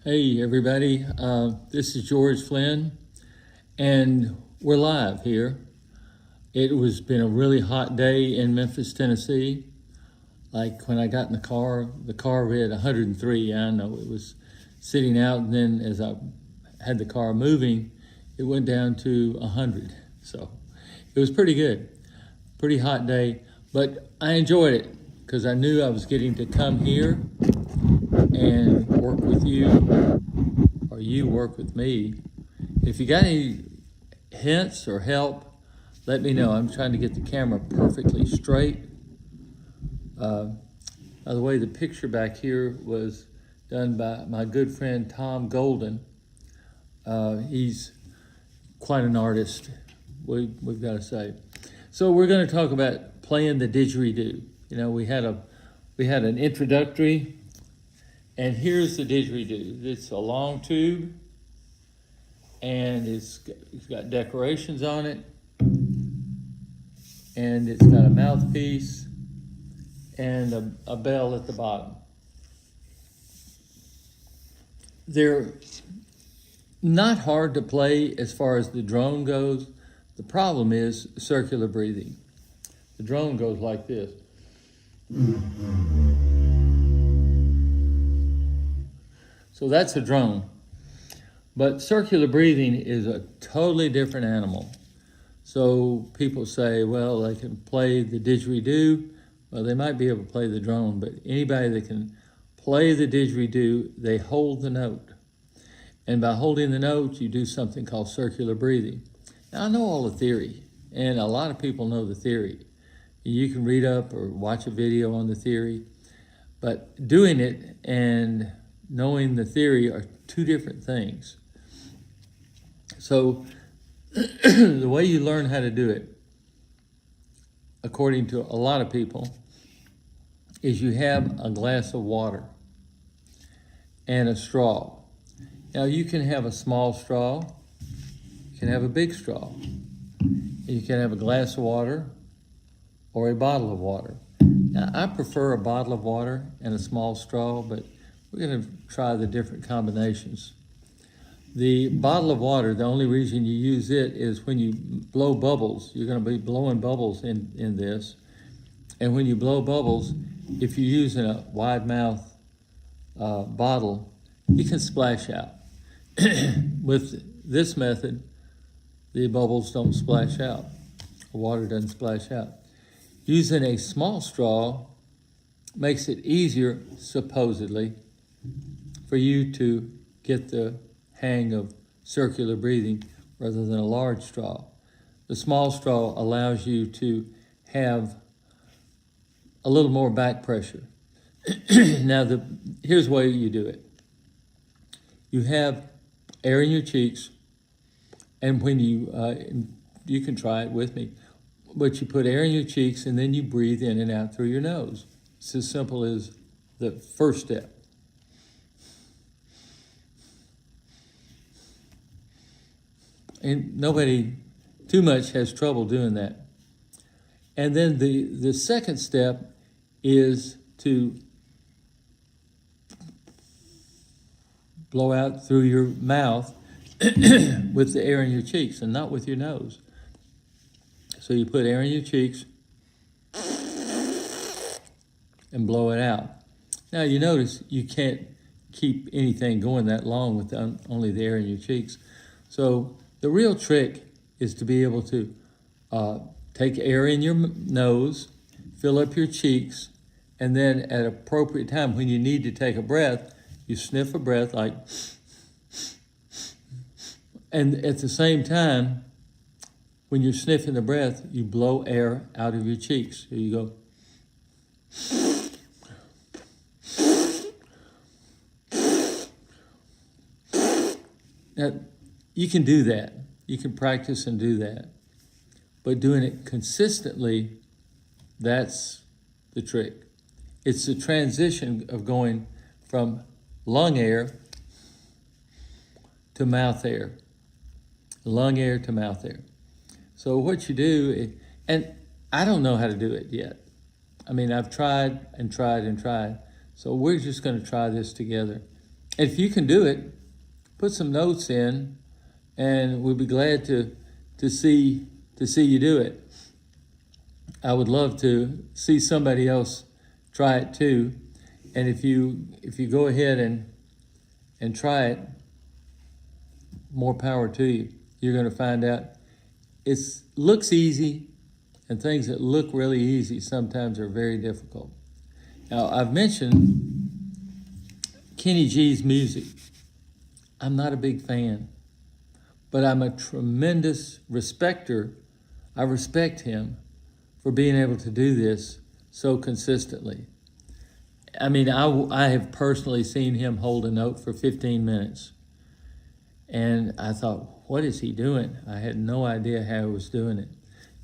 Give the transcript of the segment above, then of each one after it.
Hey everybody, this is George Flinn, and we're live here. It was been a really hot day in Memphis, Tennessee. Like when I got in the car read 103. I know it was sitting out, and then as I had the car moving, it went down to 100. So it was pretty good, pretty hot day, but I enjoyed it because I knew I was getting to come here and work with you, or you work with me. If you got any hints or help, let me know. I'm trying to get the camera perfectly straight. By the way, the picture back here was done by my good friend Tom Golden. He's quite an artist, we've got to say. So we're going to talk about playing the didgeridoo. You know, we had an introductory. And here's the didgeridoo. It's a long tube, and it's got decorations on it, and it's got a mouthpiece and a bell at the bottom. They're not hard to play as far as the drone goes. The problem is circular breathing. The drone goes like this. So that's a drone. But circular breathing is a totally different animal. So people say, well, they can play the didgeridoo. Well, they might be able to play the drone, but anybody that can play the didgeridoo, they hold the note. And by holding the note, you do something called circular breathing. Now, I know all the theory, and a lot of people know the theory. You can read up or watch a video on the theory, but doing it and knowing the theory are two different things. So the way you learn how to do it, according to a lot of people, is you have a glass of water and a straw. Now you can have a small straw, you can have a big straw, you can have a glass of water or a bottle of water. Now I prefer a bottle of water and a small straw, but we're going to try the different combinations. The bottle of water, the only reason you use it is when you blow bubbles. You're going to be blowing bubbles in this. And when you blow bubbles, if you're using a wide mouth bottle, you can splash out. With this method, the bubbles don't splash out. The water doesn't splash out. Using a small straw makes it easier, supposedly, for you to get the hang of circular breathing rather than a large straw. The small straw allows you to have a little more back pressure. Now, here's the way you do it. You have air in your cheeks, and when you can try it with me, but you put air in your cheeks and then you breathe in and out through your nose. It's as simple as the first step. And nobody too much has trouble doing that. And then the second step is to blow out through your mouth with the air in your cheeks and not with your nose. So you put air in your cheeks and blow it out. Now you notice you can't keep anything going that long with only the air in your cheeks. So the real trick is to be able to take air in your nose, fill up your cheeks, and then at appropriate time, when you need to take a breath, you sniff a breath like, and at the same time, when you're sniffing the breath, you blow air out of your cheeks. So you go. Now, you can do that. You can practice and do that. But doing it consistently, that's the trick. It's the transition of going from lung air to mouth air. Lung air to mouth air. So what you do, and I don't know how to do it yet. I mean, I've tried and tried and tried. So we're just going to try this together. if you can do it, put some notes in, and we'll be glad to see you do it. I would love to see somebody else try it too. And if you go ahead and try it, more power to you. You're going to find out it looks easy, and things that look really easy sometimes are very difficult. Now, I've mentioned Kenny G's music. I'm not a big fan, but I'm a tremendous respecter. I respect him for being able to do this so consistently. I mean, I have personally seen him hold a note for 15 minutes. And I thought, what is he doing? I had no idea how he was doing it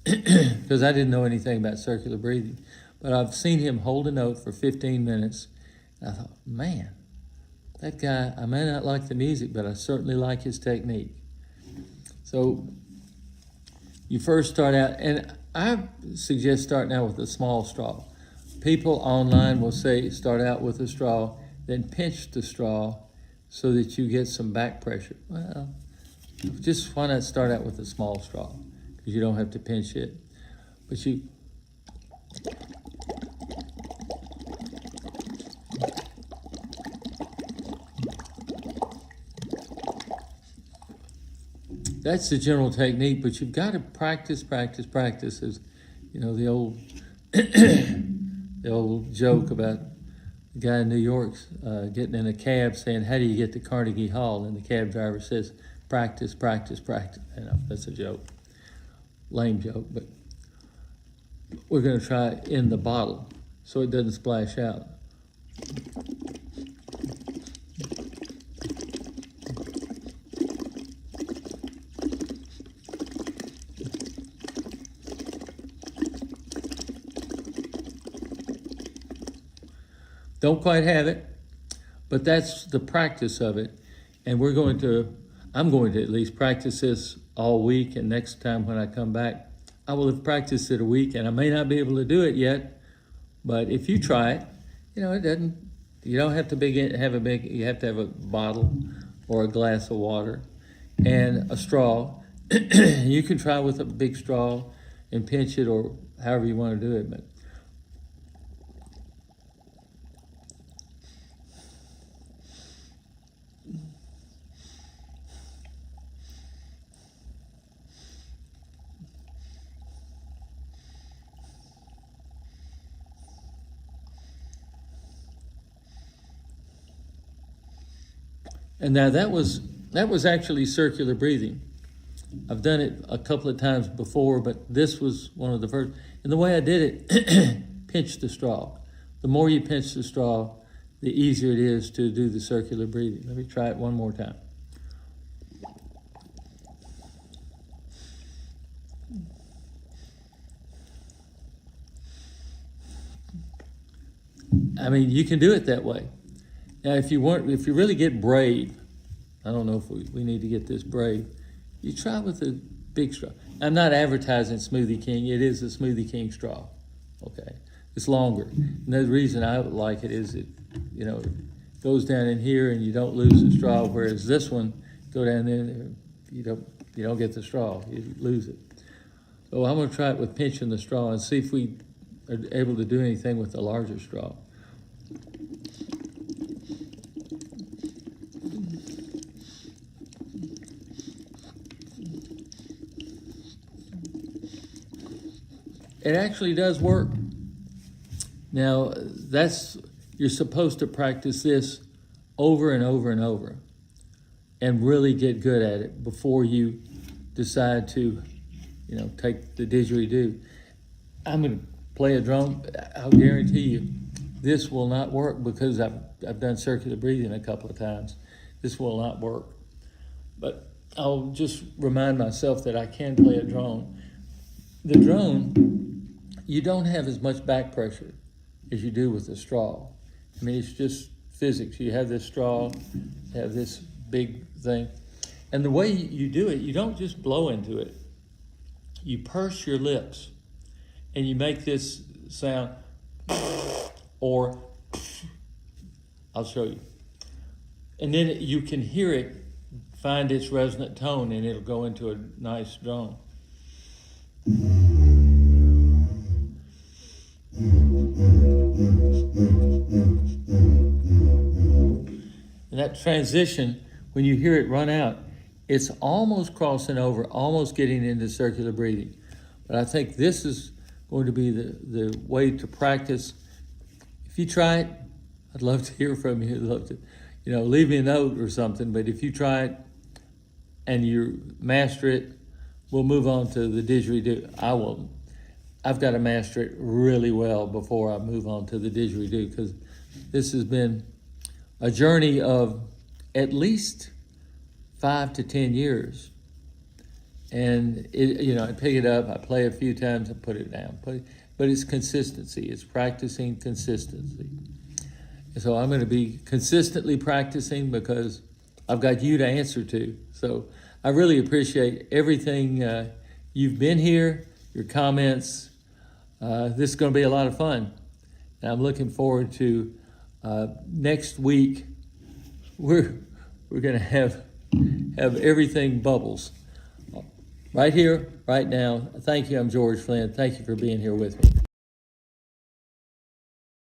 because I didn't know anything about circular breathing. But I've seen him hold a note for 15 minutes. And I thought, man, that guy, I may not like the music, but I certainly like his technique. So you first start out, and I suggest starting out with a small straw. People online will say start out with a straw, then pinch the straw so that you get some back pressure. Well, just why not start out with a small straw? Because you don't have to pinch it. But that's the general technique, but you've got to practice, as you know, the old the old joke about the guy in New York getting in a cab saying, how do you get to Carnegie Hall? And the cab driver says, practice. You know, that's a joke, lame joke, but we're going to try it in the bottle so it doesn't splash out. Don't quite have it, but that's the practice of it. And I'm going to at least practice this all week, and next time when I come back, I will have practiced it a week, and I may not be able to do it yet, but if you try it, you know, you don't have to you have to have a bottle or a glass of water and a straw. You can try with a big straw and pinch it or however you want to do it, but and now that was actually circular breathing. I've done it a couple of times before, but this was one of the first. And the way I did it, pinch the straw. The more you pinch the straw, the easier it is to do the circular breathing. Let me try it one more time. I mean, you can do it that way. Now, if you really get brave, I don't know if we need to get this brave, you try with a big straw. I'm not advertising Smoothie King. It is a Smoothie King straw, okay? It's longer. And the reason I like it is it goes down in here and you don't lose the straw, whereas this one, go down there, you don't get the straw, you lose it. So I'm gonna try it with pinching the straw and see if we are able to do anything with the larger straw. It actually does work. Now, you're supposed to practice this over and over and over and really get good at it before you decide to, take the didgeridoo. I'm going to play a drum. I'll guarantee you this will not work because I've done circular breathing a couple of times. This will not work. But I'll just remind myself that I can play a drone. The drone, you don't have as much back pressure as you do with the straw. I mean, it's just physics. You have this straw, you have this big thing. And the way you do it, you don't just blow into it. You purse your lips and you make this sound, or I'll show you. And then you can hear it find its resonant tone, and it'll go into a nice drone. And that transition, when you hear it run out, it's almost crossing over, almost getting into circular breathing. But I think this is going to be the way to practice. If you try it, I'd love to hear from you. I'd love to, leave me a note or something. But if you try it and you master it, we'll move on to the didgeridoo. I've got to master it really well before I move on to the didgeridoo, because this has been a journey of at least 5 to 10 years. And I pick it up, I play a few times, I put it down. But it's consistency. It's practicing consistency. And so I'm going to be consistently practicing, because I've got you to answer to. So I really appreciate everything. You've been here, your comments. This is going to be a lot of fun. And I'm looking forward to next week. We're going to have everything bubbles. Right here, right now. Thank you. I'm George Flinn. Thank you for being here with me.